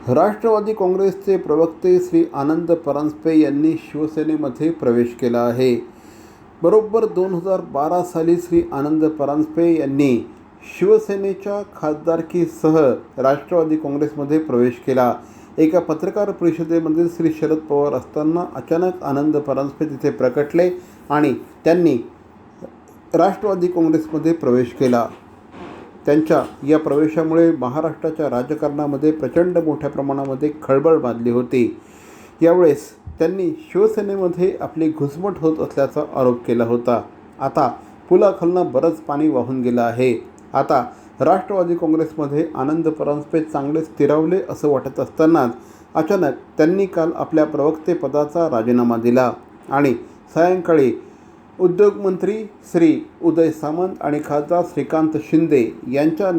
राष्ट्रवादी काँग्रेसचे प्रवक्ते श्री आनंद परांजपे यांनी शिवसेनेमध्ये प्रवेश केला आहे। बरोबर 2012 साली श्री आनंद परांजपे यांनी शिवसेनेच्या खासदारकीसह राष्ट्रवादी काँग्रेसमध्ये प्रवेश केला। एका पत्रकार परिषदेमध्ये श्री शरद पवार असताना अचानक आनंद परांजपे तिथे प्रकटले आणि त्यांनी राष्ट्रवादी काँग्रेसमध्ये प्रवेश केला। त्यांच्या या प्रवेशामुळे महाराष्ट्राच्या राजकारणामध्ये प्रचंड मोठ्या प्रमाणामध्ये खळबळ माजली होती। यावेळेस त्यांनी शिवसेनेमध्ये आपली घुसमट होत असल्याचा आरोप केला होता। आता पुलाखालनं बरंच पाणी वाहून गेलं आहे। आता राष्ट्रवादी काँग्रेसमध्ये आनंद परांजपे चांगले स्थिरावले असं वाटत असतानाच अचानक त्यांनी काल आपल्या प्रवक्तेपदाचा राजीनामा दिला आणि सायंकाळी उद्योगमंत्री श्री उदय सामंत आणि खासदार श्रीकांत शिंदे यांच्या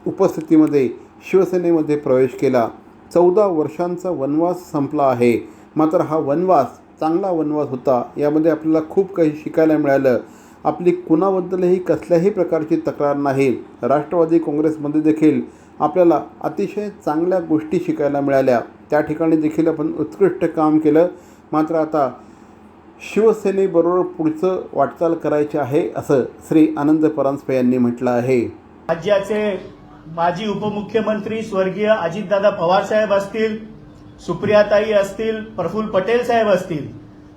उपस्थितीमध्ये शिवसेनेमध्ये प्रवेश केला। 14 वर्षांचा वनवास संपला आहे, मात्र हा वनवास चांगला वनवास होता। यामध्ये आपल्याला खूप काही शिकायला मिळालं। आपली कुणाबद्दलही कसल्याही प्रकारची तक्रार नाही। राष्ट्रवादी काँग्रेसमध्ये देखील आपल्याला अतिशय चांगल्या गोष्टी शिकायला मिळाल्या। त्या ठिकाणी देखील आपण उत्कृष्ट काम केलं, मात्र आता शिवसेनेबरोबर पुढचं वाटचाल करायचे आहे असं श्री आनंद परांजपे यांनी म्हटलं आहे। राज्याचे माजी उपमुख्यमंत्री स्वर्गीय अजितदादा पवार साहेब असतील, सुप्रियाताई असतील, प्रफुल्ल पटेल साहेब असतील,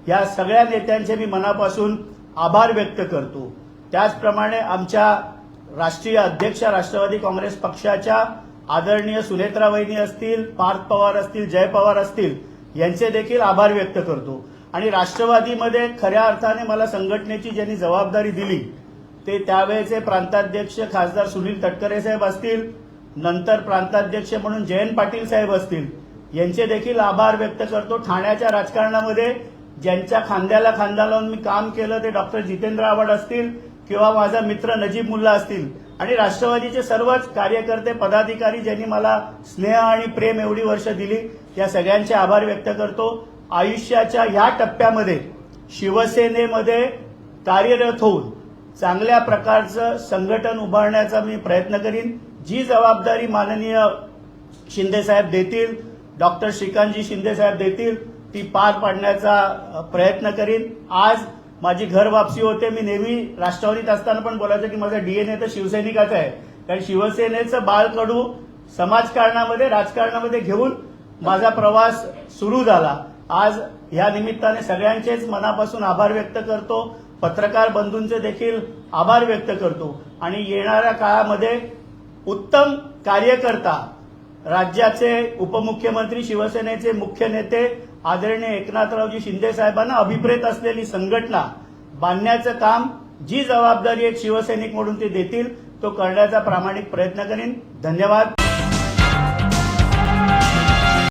या सगळ्या नेत्यांचे मी मनापासून आभार व्यक्त करतो। त्याचप्रमाणे आमच्या राष्ट्रीय अध्यक्ष राष्ट्रवादी काँग्रेस पक्षाच्या आदरणीय सुनेत्रा वहिनी असतील, पार्थ पवार असतील, जय पवार असतील, यांचे देखील आभार व्यक्त करतो। आणि राष्ट्रवादीमध्ये खऱ्या अर्थाने मला संघटनेची ज्यांनी जबाबदारी दिली ते त्यावेळेचे प्रांताध्यक्ष खासदार सुनील तटकरे साहेब असतील, नंतर प्रांताध्यक्ष म्हणून जयंत पाटील साहेब असतील, यांचे देखील आभार व्यक्त करतो। ठाण्याच्या राजकारणामध्ये ज्यांच्या खांद्याला खांदा लावून मी काम केलं ते डॉक्टर जितेंद्र आव्हाड असतील किंवा माझा मित्र नजीब मुल्ला असतील आणि राष्ट्रवादीचे सर्वच कार्यकर्ते पदाधिकारी ज्यांनी मला स्नेह आणि प्रेम एवढी वर्ष दिली, या सगळ्यांचे आभार व्यक्त करतो। आयुष्याच्या ह्या टप्प्यामध्ये शिवसेनेमध्ये कार्यरत होऊन चांगल्या प्रकारचं संघटन उभारण्याचा मी प्रयत्न करीन। जी जबाबदारी माननीय शिंदेसाहेब देतील, डॉक्टर श्रीकांतजी शिंदेसाहेब देतील, ती पार पाडण्याचा प्रयत्न करीन। आज माझी घर वापसी होते। मी नेहमी राष्ट्रवादीत असताना पण बोलायचं की माझा डीएनए तर शिवसैनिकाचा आहे, कारण शिवसेनेचं बाळकडू समाजकारणामध्ये राजकारणामध्ये घेऊन माझा प्रवास सुरू झाला। आज या निमित्ताने सगळ्यांचेच मनापासून आभार व्यक्त करतो। पत्रकार बंधूंचे देखील आभार व्यक्त करतो आणि येणाऱ्या काळामध्ये उत्तम कार्यकर्ता, राज्याचे उपमुख्यमंत्री, शिवसेनेचे मुख्य नेते आदरणीय एकनाथरावजी शिंदे साहेबांना अभिप्रेत असलेली संघटना बांधण्याचं काम, जी जबाबदारी एक शिवसैनिक म्हणून ते देतील, तो करण्याचा प्रामाणिक प्रयत्न करीन। धन्यवाद।